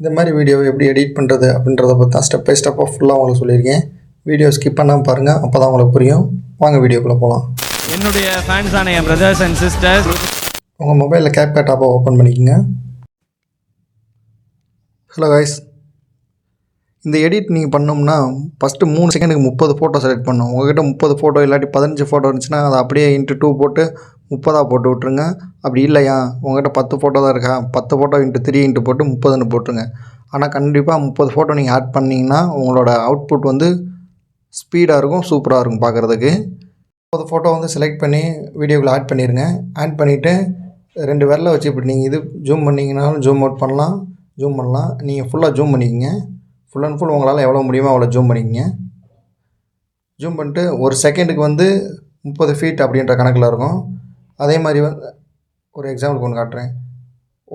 இந்த மாதிரி வீடியோவை எப்படி எடிட் பண்ணுறது அப்படின்றத பற்றி தான் ஸ்டெப் பை ஸ்டெப்பாக ஃபுல்லாக உங்களுக்கு சொல்லியிருக்கேன். வீடியோ ஸ்கிப் பண்ணாமல் பாருங்கள், அப்போ தான் உங்களுக்கு புரியும். வாங்க வீடியோக்குள்ளே போகலாம். என்னுடைய ஃபேன்ஸான என் பிரதர்ஸ் அண்ட் சிஸ்டர்ஸ், உங்கள் மொபைலில் கேப்கட் ஆப்பை ஓப்பன் பண்ணிக்கோங்க. ஹலோ கைஸ், இந்த எடிட் நீங்கள் பண்ணோம்னா ஃபஸ்ட்டு 3 செகண்டுக்கு 30 ஃபோட்டோ செலக்ட் பண்ணணும். உங்கள்கிட்ட 30 ஃபோட்டோ இல்லாட்டி 15 ஃபோட்டோ இருந்துச்சுன்னா அதை அப்படியே இன்ட்டு 2 போட்டு 30 போட்டு விட்ருங்க. அப்படி இல்லையா உங்கள்கிட்ட 10 ஃபோட்டோ தான் இருக்கா, 10 ஃபோட்டோ இன்ட்டு 3 இன்ட்டு போட்டு 30ன்னு போட்டுருங்க. ஆனால் கண்டிப்பாக 30 ஃபோட்டோ நீங்கள் ஆட் பண்ணிங்கன்னா உங்களோட அவுட்புட் வந்து ஸ்பீடாக இருக்கும், சூப்பராக இருக்கும் பார்க்குறதுக்கு. 30 ஃபோட்டோ வந்து செலக்ட் பண்ணி வீடியோக்குள்ளே ஆட் பண்ணிடுங்க. ஆட் பண்ணிவிட்டு 2 விரலை வச்சு இப்படி நீங்கள் இது ஜூம் பண்ணிங்கனாலும் ஜூம் அவுட் பண்ணலாம், ஜூம் பண்ணலாம். நீங்கள் ஃபுல்லாக ஜூம் பண்ணிக்கோங்க. ஃபுல் அண்ட் ஃபுல் உங்களால் எவ்வளோ முடியுமோ அவ்வளோ ஜூம் பண்ணிக்கங்க. ஜூம் பண்ணிட்டு ஒரு செகண்டுக்கு வந்து 30 ஃபீட் அப்படின்ற கணக்கில் இருக்கும். அதே மாதிரி வந்து ஒரு எக்ஸாம்பிளுக்கு ஒன்று காட்டுறேன்.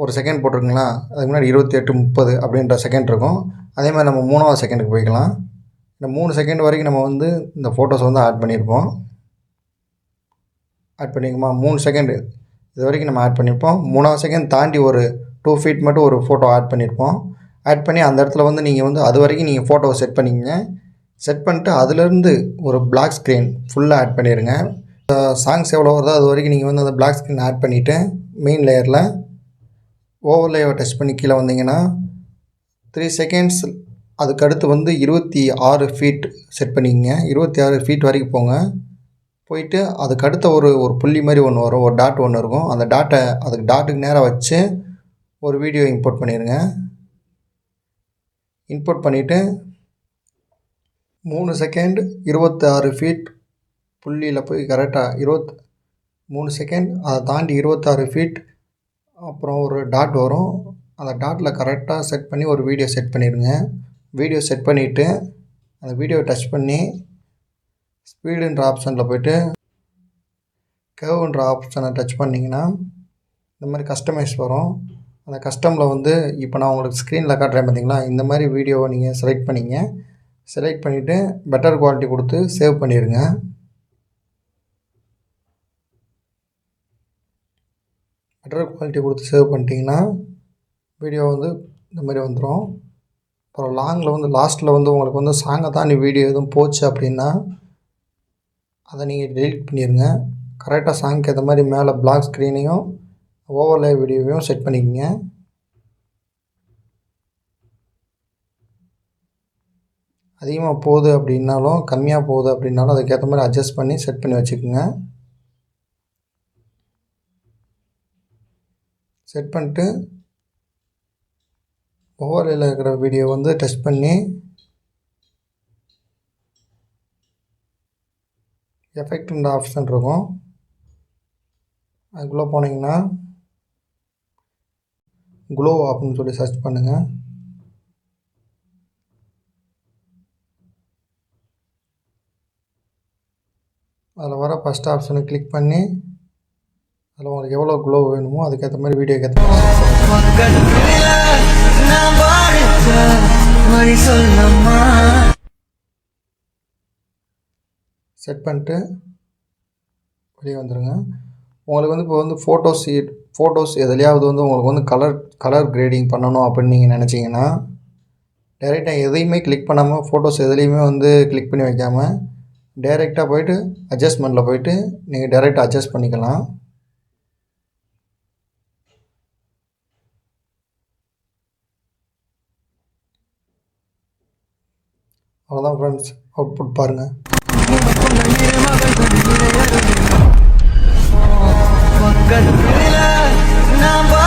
ஒரு செகண்ட் போட்டிருக்குங்களா, அதுக்கு முன்னாடி 28, 30 அப்படின்ற செகண்ட் இருக்கும். அதே மாதிரி நம்ம 3வது செகண்டுக்கு போய்க்கலாம். இந்த 3 செகண்ட் வரைக்கும் நம்ம வந்து இந்த ஃபோட்டோஸை வந்து ஆட் பண்ணியிருப்போம். ஆட் பண்ணிக்குமா, 3 செகண்டு இது வரைக்கும் நம்ம ஆட் பண்ணியிருப்போம். 3வது செகண்ட் தாண்டி ஒரு 2 ஃபீட் மட்டும் ஒரு ஃபோட்டோ ஆட் பண்ணியிருப்போம். ஆட் பண்ணி அந்த இடத்துல வந்து நீங்கள் வந்து அது வரைக்கும் நீங்கள் ஃபோட்டோவை செட் பண்ணிக்கங்க. செட் பண்ணிட்டு அதுலேருந்து ஒரு பிளாக் ஸ்க்ரீன் ஃபுல்லாக ஆட் பண்ணிடுங்க. சாங்ஸ் எவ்வளோ வருதோ அது வரைக்கும் நீங்கள் வந்து அந்த பிளாக் ஸ்க்ரீன் ஆட் பண்ணிவிட்டு மெயின் லேயரில் ஓவர்லேயை டச் பண்ணி கீழே வந்தீங்கன்னா 3 செகண்ட்ஸ் அதுக்கடுத்து வந்து 26 ஃபீட் செட் பண்ணிக்கங்க. 26 ஃபீட் வரைக்கும் போங்க. போயிட்டு அதுக்கடுத்த ஒரு புள்ளி மாதிரி ஒன்று வரும், ஒரு டாட் ஒன்று இருக்கும். அந்த டாட்டை அதுக்கு டாட்டுக்கு நேராக வச்சு ஒரு வீடியோ இம்போர்ட் பண்ணிடுங்க. இன்புட் பண்ணிவிட்டு 3 செகண்ட் 26 ஃபீட் புள்ளியில் போய் கரெக்டாக 3 செகண்ட் அதை தாண்டி 26 ஃபீட் அப்புறம் ஒரு டாட் வரும். அந்த டாட்டில் கரெக்டாக செட் பண்ணி ஒரு வீடியோ செட் பண்ணிடுங்க. வீடியோ செட் பண்ணிவிட்டு அந்த வீடியோவை டச் பண்ணி ஸ்பீடுன்ற ஆப்ஷனில் போய்ட்டு கர்வ்ன்ற ஆப்ஷனை டச் பண்ணிங்கன்னா இந்த மாதிரி கஸ்டமைஸ் வரும். அந்த கஸ்டமில் வந்து இப்போ நான் உங்களுக்கு ஸ்க்ரீனில் காட்டுறேன் பார்த்தீங்களா, இந்த மாதிரி வீடியோவை நீங்கள் செலக்ட் பண்ணிங்க. செலக்ட் பண்ணிவிட்டு பெட்டர் குவாலிட்டி கொடுத்து சேவ் பண்ணிடுங்க. பெட்டர் குவாலிட்டி கொடுத்து சேவ் பண்ணிட்டீங்கன்னா வீடியோ வந்து இந்த மாதிரி வந்துடும். அப்புறம் லாங்கில் வந்து லாஸ்ட்டில் வந்து உங்களுக்கு வந்து சாங்கை தாண்டி வீடியோ எதுவும் போச்சு அப்படின்னா அதை நீங்கள் டெலிட் பண்ணிடுங்க. கரெக்டாக சாங்க்கு ஏற்ற மாதிரி மேலே பிளாக் ஸ்க்ரீனையும் ஓவர்லே வீடியோவையும் செட் பண்ணிக்கோங்க. அதிகமாக போகுது அப்படின்னாலும் கம்மியாக போகுது அப்படின்னாலும் அதுக்கேற்ற மாதிரி அட்ஜஸ்ட் பண்ணி செட் பண்ணி வச்சுக்கோங்க. செட் பண்ணிட்டு ஓவர்லேயில் இருக்கிற வீடியோ வந்து டச் பண்ணி எஃபெக்ட்ன்ற ஆப்ஷன் இருக்கும், அதுக்குள்ளே போனீங்கன்னா க்ளோ அப்படின்னு சொல்லி சர்ச் பண்ணுங்கள். அதில் வர ஃபஸ்ட் ஆப்ஷனை கிளிக் பண்ணி அதில் உங்களுக்கு எவ்வளோ க்ளோ வேணுமோ அதுக்கேற்ற மாதிரி வீடியோக்கு ஏற்ற செட் பண்ணிட்டு வெளியே வந்துடுங்க. உங்களுக்கு வந்து இப்போ வந்து ஃபோட்டோஸ் எதுலையாவது வந்து உங்களுக்கு வந்து கலர் கிரேடிங் பண்ணணும் அப்படின்னு நீங்கள் நினச்சிங்கன்னா டைரெக்டாக எதையுமே கிளிக் பண்ணாமல் ஃபோட்டோஸ் எதுலேயுமே வந்து கிளிக் பண்ணி வைக்காமல் டைரெக்டாக போய்ட்டு அட்ஜஸ்ட்மெண்ட்டில் போய்ட்டு நீங்கள் டைரெக்டாக அட்ஜஸ்ட் பண்ணிக்கலாம். அவ்வளோதான் ஃப்ரெண்ட்ஸ், அவுட்புட் பாருங்கள். I'm